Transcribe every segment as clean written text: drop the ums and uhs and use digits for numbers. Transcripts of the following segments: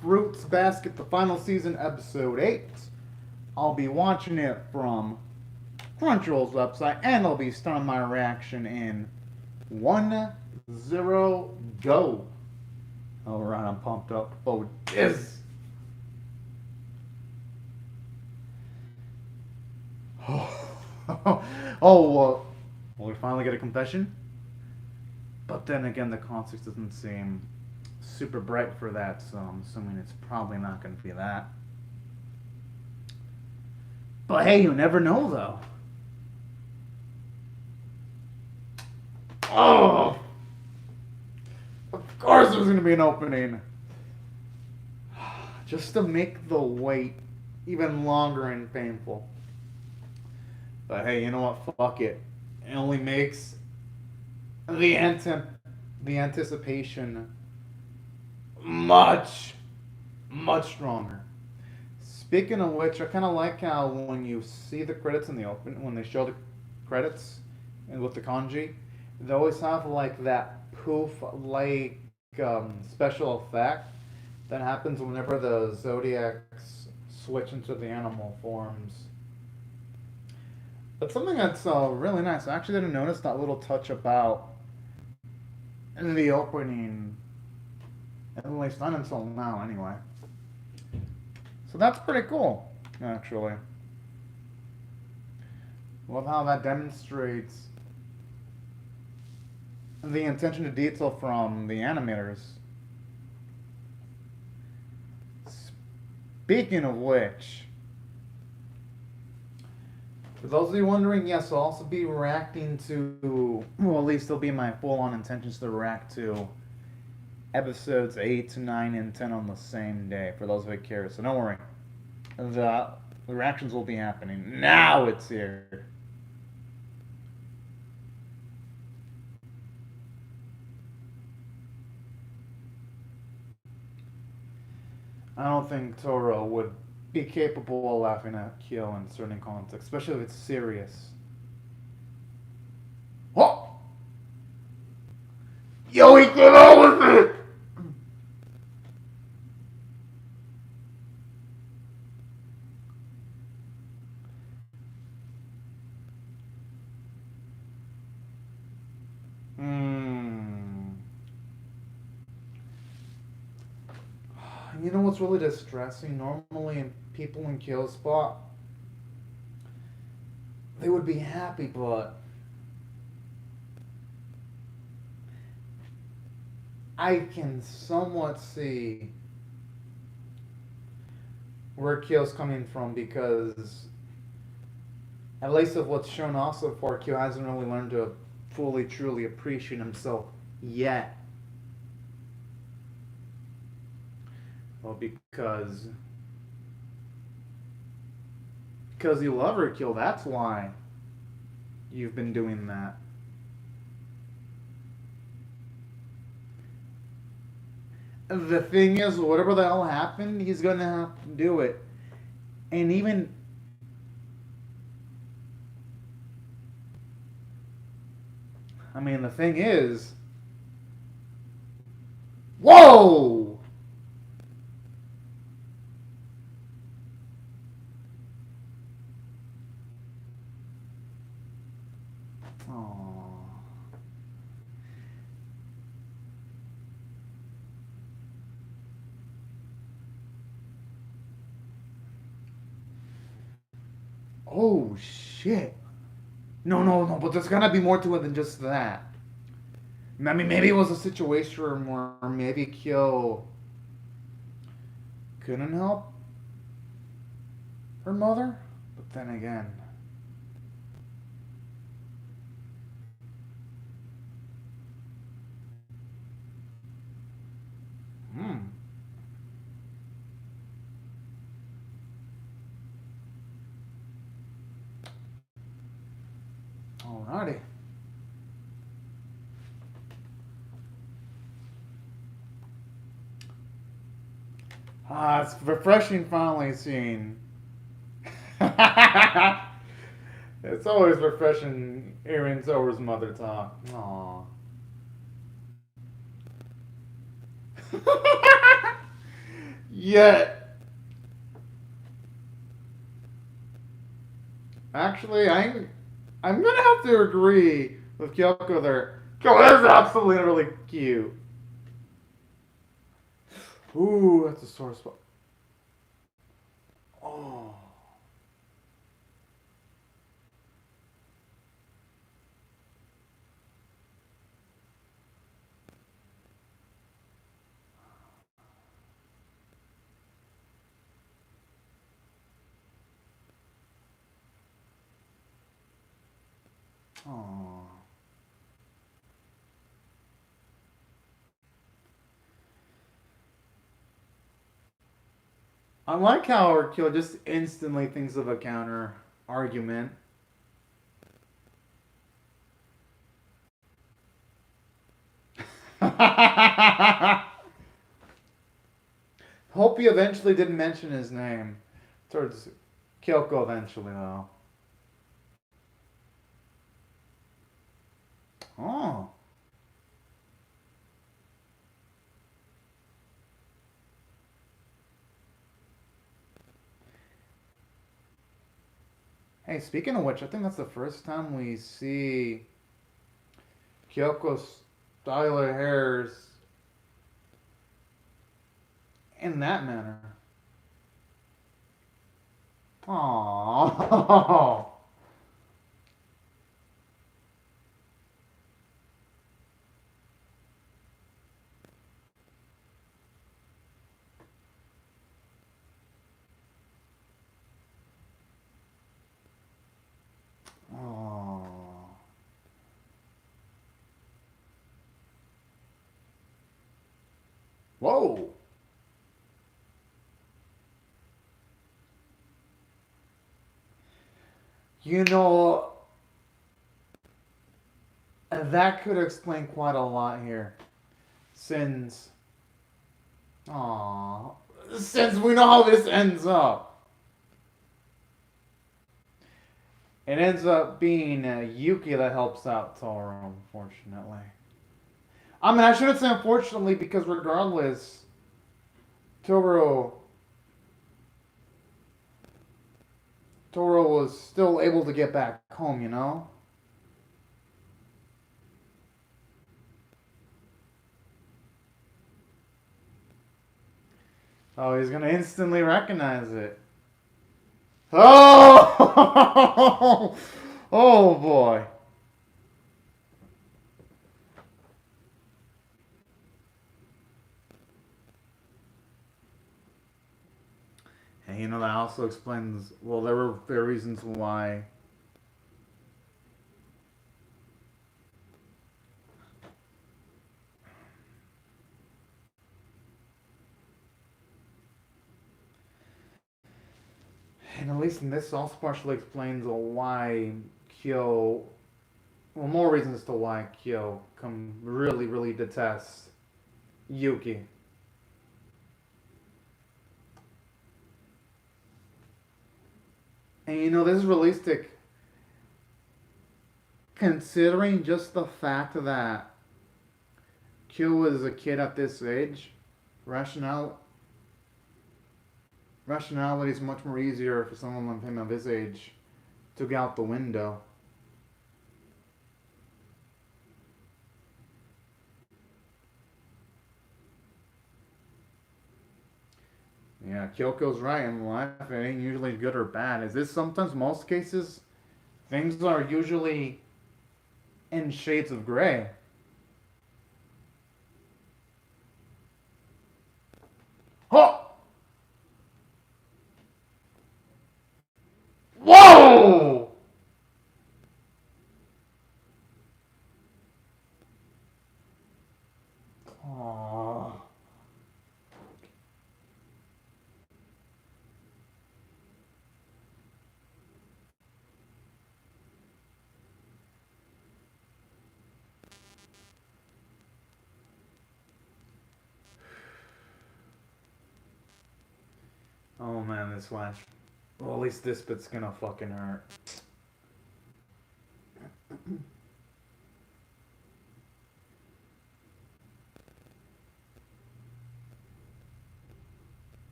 Fruits Basket, the final season, episode 8. I'll be watching it from Crunchyroll's website, and I'll be starting my reaction in 1-0 go. Alright, I'm pumped up. Oh, this. Will we finally get a confession? But then again, the context doesn't seem super bright for that, so I'm assuming it's probably not going to be that. But hey, you never know, though. Oh! Of course there's going to be an opening. Just to make the wait even longer and painful. But hey, you know what? Fuck it. It only makes the anticipation much stronger. Speaking of which, I kind of like how when you see the credits in the open, when they show the credits and with the kanji, they always have like that poof like special effect that happens whenever the zodiacs switch into the animal forms. But something that's really nice. I actually didn't notice that little touch about the opening, at least not until now, anyway. So that's pretty cool, actually. Love how that demonstrates the attention to detail from the animators. Speaking of which, for those of you wondering, yes, I'll also be reacting to, well, at least it'll be my full-on intentions to react to episodes 8, 9, and 10 on the same day, for those of you curious. So don't worry. The reactions will be happening. Now it's here. I don't think Toro would be capable of laughing at Kyo in certain contexts, especially if it's serious. Oh! Yo, he came out with it! You know what's really distressing? Normally, people in Kyo's spot, they would be happy, but I can somewhat see where Kyo's coming from because, at least of what's shown off so far, Kyo hasn't really learned to fully, truly appreciate himself yet. Well, because you love her, Kill. That's why you've been doing that. The thing is, whatever the hell happened, he's gonna have to do it. And even I mean, the thing is, whoa! Aww. Oh shit. No, but there's gotta be more to it than just that. I mean, maybe it was a situation where maybe Kyo couldn't help her mother, but then again. Hmm. Alrighty. It's refreshing finally seeing. It's always refreshing hearing Zora's mother talk. Aww. Yet, actually, I'm gonna have to agree with Kyoko there. Kyoko is absolutely really cute. Ooh, that's a sore spot. Oh. Oh. I like how Arkyo just instantly thinks of a counter argument. Hope he eventually didn't mention his name. Towards Kyoko eventually, though. Oh. Hey, speaking of which, I think that's the first time we see Kyoko's style of hairs in that manner. Aww. Aww. Whoa. You know, that could explain quite a lot here. Since, aww, since we know how this ends up. It ends up being Yuki that helps out Toro, unfortunately. I mean, I shouldn't say unfortunately because regardless, Toro Toro was still able to get back home, you know? Oh, he's gonna instantly recognize it. Oh! Oh boy. And you know, that also explains, well, there are reasons why. And at least in this also partially explains why Kyo, well, more reasons as to why Kyo really detests Yuki. And you know, this is realistic considering just the fact that Q was a kid at this age. Rational Rationality is much more easier for someone like him of his age to get out the window. Yeah, Kyoko's right. In life, it ain't usually good or bad. Is this sometimes, most cases, things are usually in shades of gray. Oh! Whoa! Aww. Oh man, this flash. Well, at least this bit's gonna fucking hurt.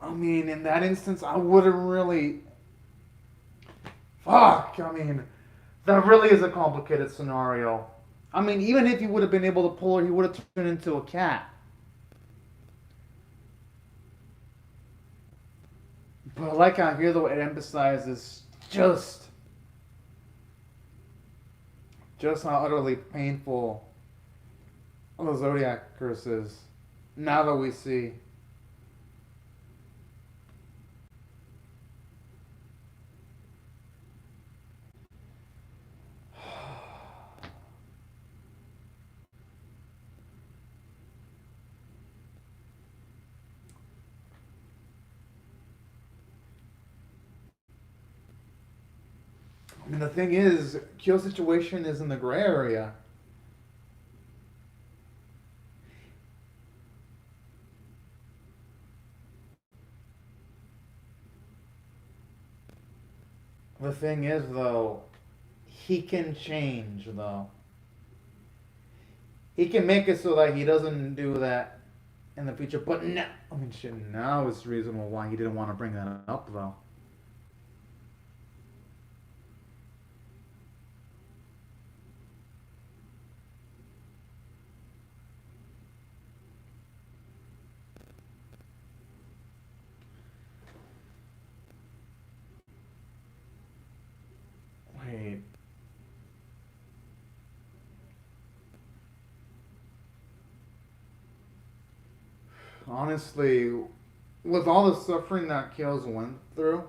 I mean, in that instance, I wouldn't really. Fuck. I mean, that really is a complicated scenario. I mean, even if he would have been able to pull her, he would have turned into a cat. But I like how here, though, it emphasizes just how utterly painful the Zodiac curse is. Now that we see. I mean, the thing is, Kyo's situation is in the gray area. The thing is, though, he can change, though. He can make it so that he doesn't do that in the future. But now, I mean, shit, now it's reasonable why he didn't want to bring that up, though. Wait. Honestly, with all the suffering that Kills went through,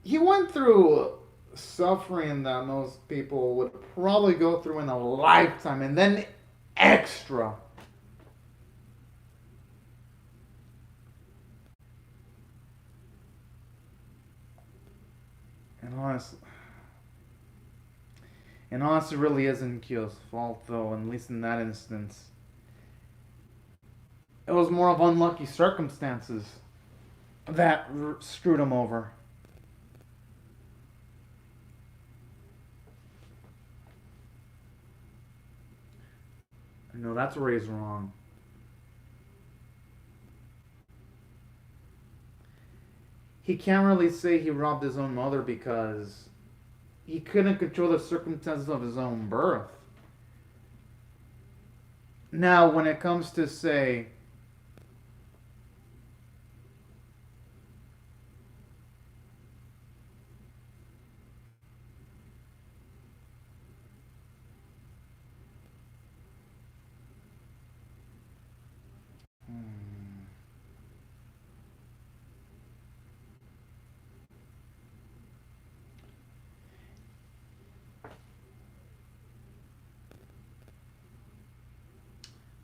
he went through suffering that most people would probably go through in a lifetime, and then extra. And honestly, it really isn't Kyo's fault, though. At least in that instance, it was more of unlucky circumstances that screwed him over. No, that's where he's wrong. He can't really say he robbed his own mother because he couldn't control the circumstances of his own birth. Now, when it comes to, say,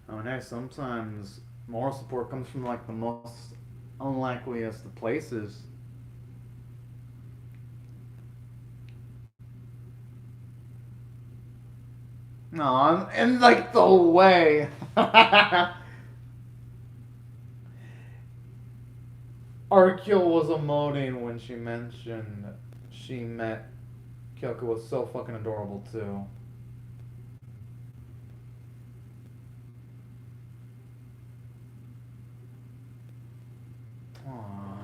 oh, and hey, sometimes moral support comes from like the most unlikeliest of places. No, in like the way. Arkil was emoting when she mentioned she met Kyoko was so fucking adorable too. Aww.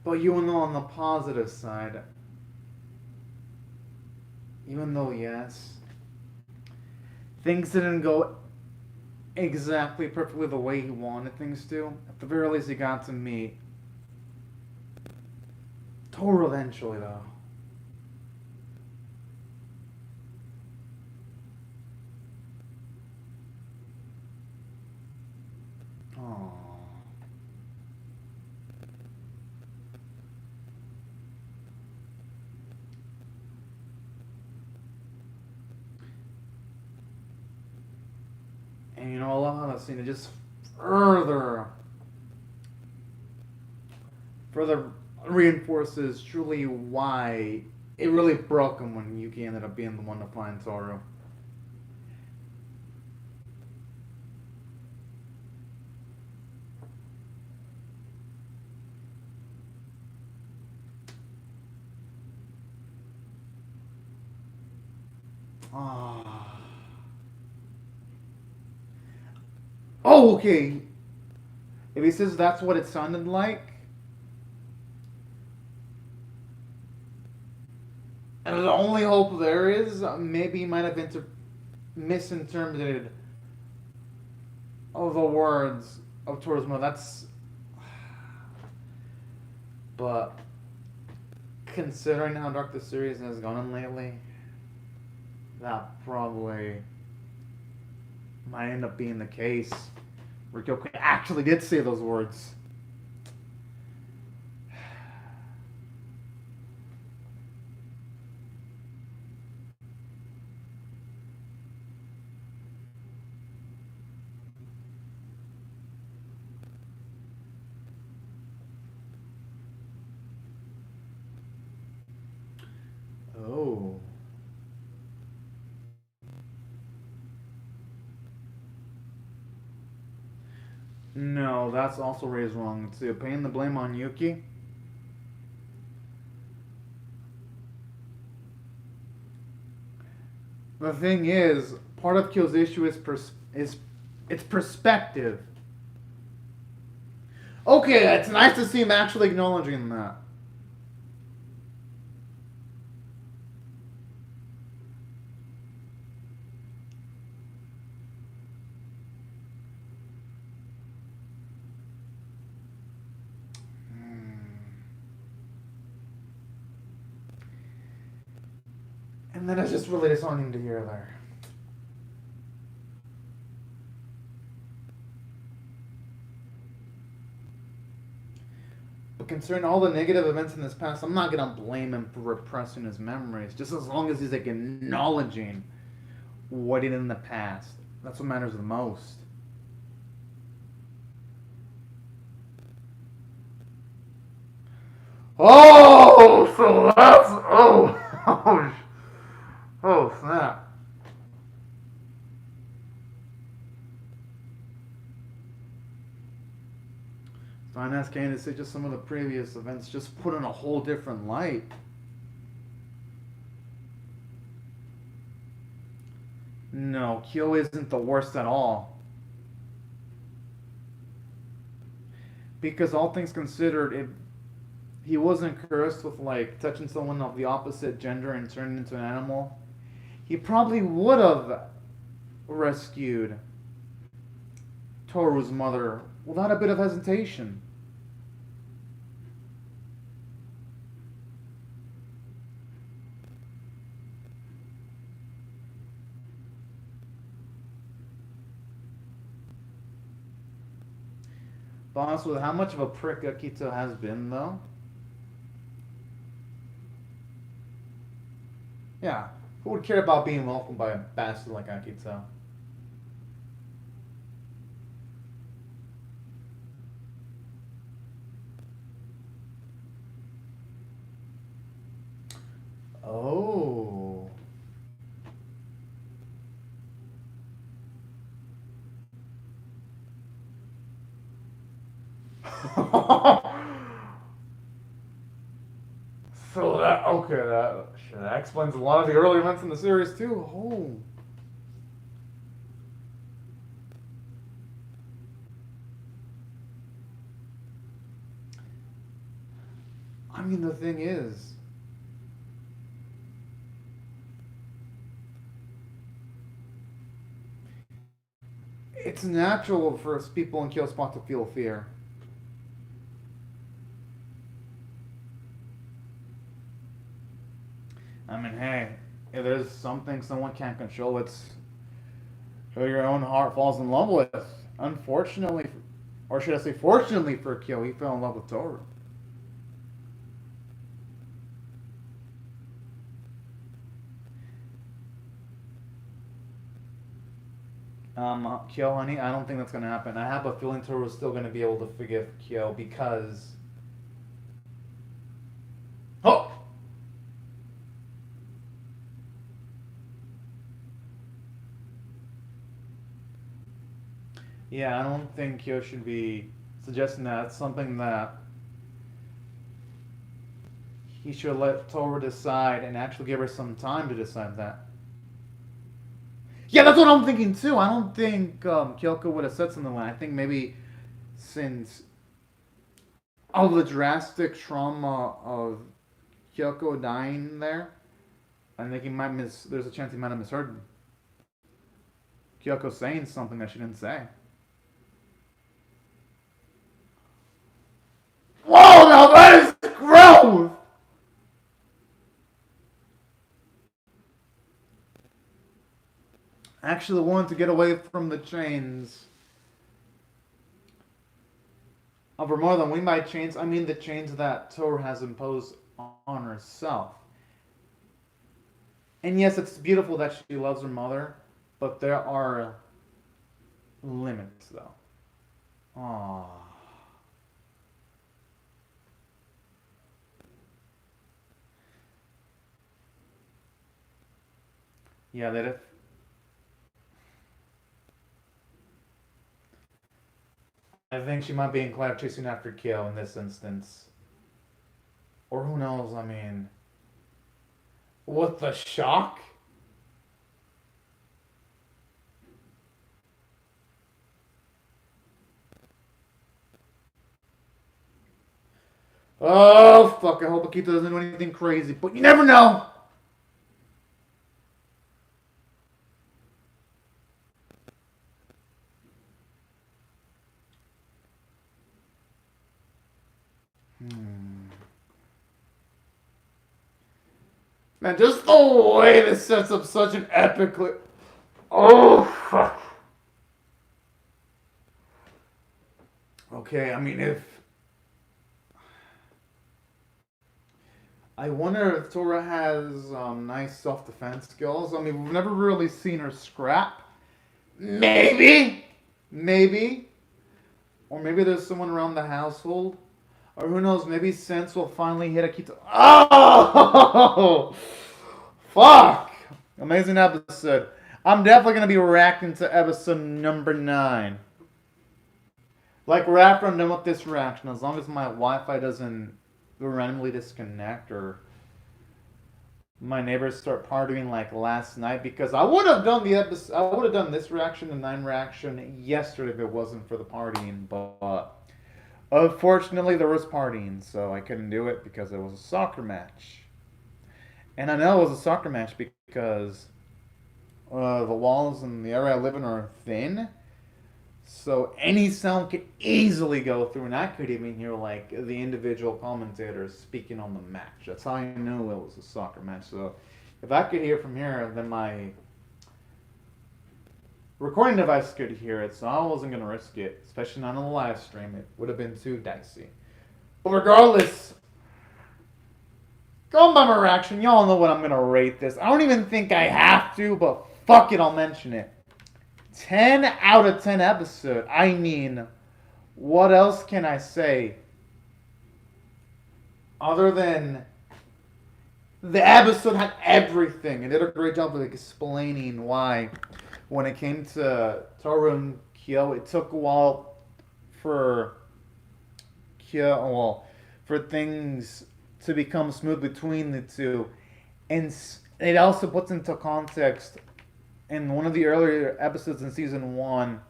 But you know, on the positive side, even though yes, things didn't go exactly perfectly the way he wanted things to, at the very least he got to meet Toru eventually though. Aww. And you know, I love how that scene it just further reinforces truly why it really broke him when Yuki ended up being the one to find Toru. Ah. Oh, okay. If he says that's what it sounded like, and the only hope there is, maybe he might have misinterpreted the words of Toru's. That's, but considering how dark the series has gone lately, that probably might end up being the case. Where Kyoka actually did say those words. Oh. No, that's also raised wrong. So you're paying the blame on Yuki? The thing is, part of Kyo's issue is its perspective. Okay, it's nice to see him actually acknowledging that. And then it's just really disappointing to hear there. But concerning all the negative events in his past, I'm not gonna blame him for repressing his memories. Just as long as he's like acknowledging what he did in the past. That's what matters the most. Oh, so that's oh snap. So I'm asking to say just some of the previous events, just put in a whole different light. No, Kyo isn't the worst at all. Because all things considered, if he wasn't cursed with like touching someone of the opposite gender and turning into an animal, he probably would have rescued Toru's mother without a bit of hesitation. But honestly, with how much of a prick Akito has been, though, yeah, who would care about being welcomed by a bastard like Akito? Oh. So that okay, that explains a lot of the early events in the series too. Oh. I mean, the thing is, it's natural for people in Kill Spot to feel fear. I mean, hey, if there's something someone can't control, it's who your own heart falls in love with. Unfortunately, or should I say, fortunately for Kyo, he fell in love with Toru. Kyo, honey, I don't think that's gonna happen. I have a feeling Toru's still gonna be able to forgive Kyo because. Oh! Yeah, I don't think Kyo should be suggesting that. It's something that he should let Toru decide and actually give her some time to decide that. Yeah, that's what I'm thinking too. I don't think Kyoko would have said something like that. I think maybe since all the drastic trauma of Kyoko dying there, I think he might miss. There's a chance he might have misheard Kyoko saying something that she didn't say. Whoa, now that is gross! Actually wanted to get away from the chains. For more than we might chains, I mean the chains that Toru has imposed on herself. And yes, it's beautiful that she loves her mother, but there are limits, though. Aww. Yeah, that if I think she might be inclined chasing after Kyo in this instance. Or who knows, I mean. What the shock? Oh, fuck, I hope Akita doesn't do anything crazy, but you never know! Hmm. Man, just the way this sets up such an epic. Oh, fuck. Okay, I mean, if. I wonder if Tora has nice self defense skills. I mean, we've never really seen her scrap. Maybe! Maybe. Or maybe there's someone around the household. Or who knows, maybe Sense will finally hit Akita. Oh! Fuck! Amazing episode. I'm definitely going to be reacting to episode number 9. Like, we're after I'm done with this reaction, as long as my Wi-Fi doesn't randomly disconnect or my neighbors start partying like last night, because I would have done the episode, I would have done this reaction, the 9 reaction, yesterday if it wasn't for the partying, but unfortunately there was partying, so I couldn't do it because it was a soccer match. And I know it was a soccer match because the walls in the area I live in are thin, so any sound could easily go through, and I could even hear like the individual commentators speaking on the match. That's how I knew it was a soccer match. So if I could hear from here, then my recording device could hear it. So I wasn't gonna risk it, especially not on the live stream. It would have been too dicey. But regardless, going by my reaction, y'all know what I'm gonna rate this. I don't even think I have to, but fuck it, I'll mention it. 10 out of 10 episode. I mean, what else can I say? Other than the episode had everything. It did a great job of explaining why, when it came to Toru and Kyo, it took a while for Kyo, well, for things to become smooth between the two. And it also puts into context in one of the earlier episodes in season 1,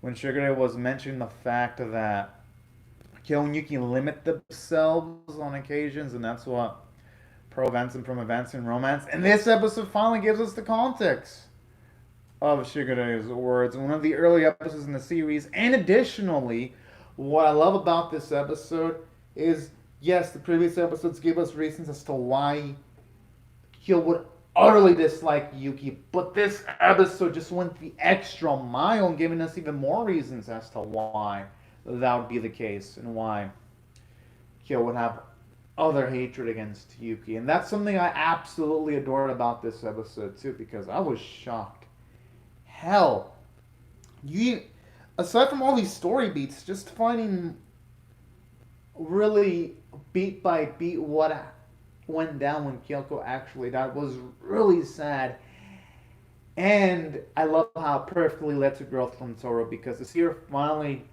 when Shigure was mentioning the fact that Kyo and Yuki limit themselves on occasions, and that's what prevents them from advancing romance. And this episode finally gives us the context of Shigure's words in one of the early episodes in the series. And additionally, what I love about this episode is, yes, the previous episodes gave us reasons as to why Kyo would utterly dislike Yuki, but this episode just went the extra mile, giving us even more reasons as to why that would be the case and why Kyo would have other hatred against Yuki. And that's something I absolutely adored about this episode too, because I was shocked. Hell, you, aside from all these story beats, just finding really beat by beat what went down when Kyoko actually died was really sad. And I love how it perfectly led to growth from Toru because to see her finally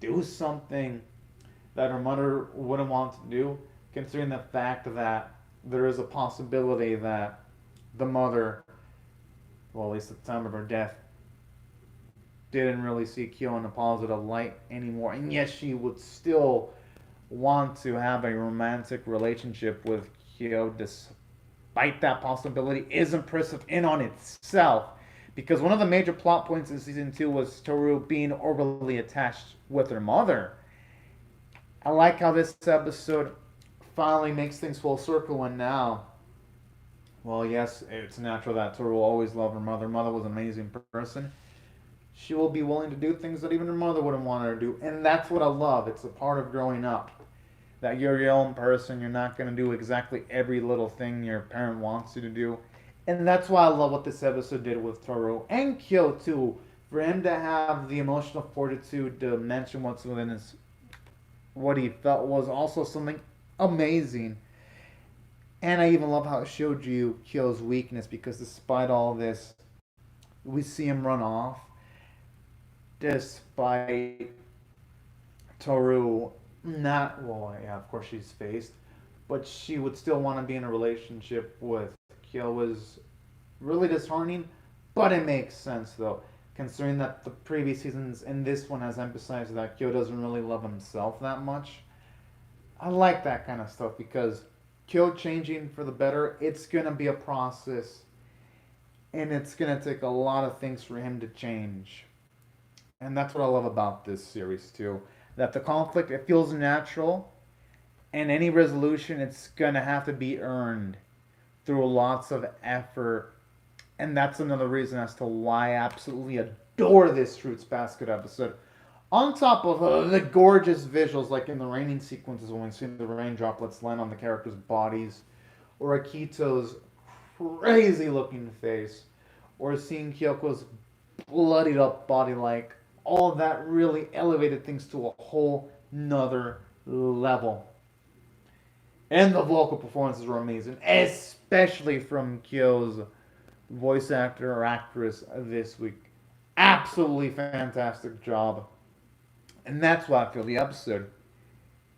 do something that her mother wouldn't want to do, considering the fact that there is a possibility that the mother, well, at least at the time of her death, didn't really see Kyo in a positive light anymore, and yet she would still want to have a romantic relationship with Kyo despite that possibility is impressive in on itself. Because one of the major plot points in season 2 was Toru being overly attached with her mother. I like how this episode finally makes things full circle, and now, well, yes, it's natural that Toru will always love her mother. Mother was an amazing person. She will be willing to do things that even her mother wouldn't want her to do, and that's what I love. It's a part of growing up. That you're your own person, you're not going to do exactly every little thing your parent wants you to do. And that's why I love what this episode did with Toru and Kyo too. For him to have the emotional fortitude to mention what's within his, what he felt was also something amazing. And I even love how it showed you Kyo's weakness because despite all this, we see him run off. Despite Toru not, well, yeah, of course she's faced, but she would still want to be in a relationship with Kyo was really disheartening, but it makes sense though, considering that the previous seasons and this one has emphasized that Kyo doesn't really love himself that much. I like that kind of stuff because Kyo changing for the better, it's gonna be a process, and it's gonna take a lot of things for him to change. And that's what I love about this series too. That the conflict it feels natural, and any resolution it's gonna have to be earned through lots of effort. And that's another reason as to why I absolutely adore this Fruits Basket episode. On top of the gorgeous visuals, like in the raining sequences when we see the rain droplets land on the characters' bodies, or Akito's crazy looking face, or seeing Kyoko's bloodied up body, like all of that really elevated things to a whole nother level. And the vocal performances were amazing, especially from Kyo's voice actor or actress this week. Absolutely fantastic job. And that's why I feel the episode.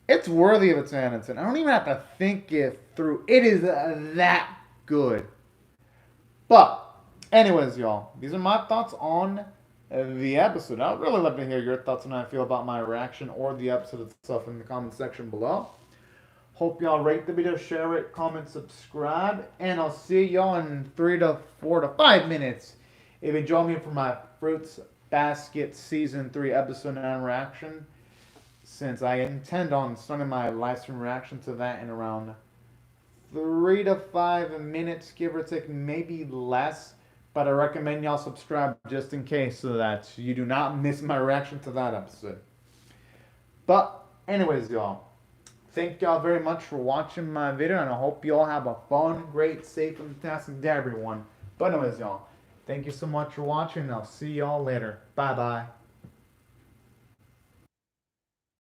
It's worthy of its attention. I don't even have to think it through. It is that good. But, anyways, y'all, these are my thoughts on the episode. I'd really love to hear your thoughts on how I feel about my reaction or the episode itself in the comment section below. Hope y'all rate the video, share it, comment, subscribe, and I'll see y'all in 3 to 4 to 5 minutes. If you join me for my Fruits Basket Season 3 Episode 9 reaction, since I intend on starting my live stream reaction to that in around 3 to 5 minutes, give or take, maybe less. But I recommend y'all subscribe just in case so that you do not miss my reaction to that episode. But, anyways, y'all. Thank y'all very much for watching my video, and I hope y'all have a fun, great, safe, and fantastic day, everyone. But anyways, y'all, thank you so much for watching, and I'll see y'all later. Bye-bye.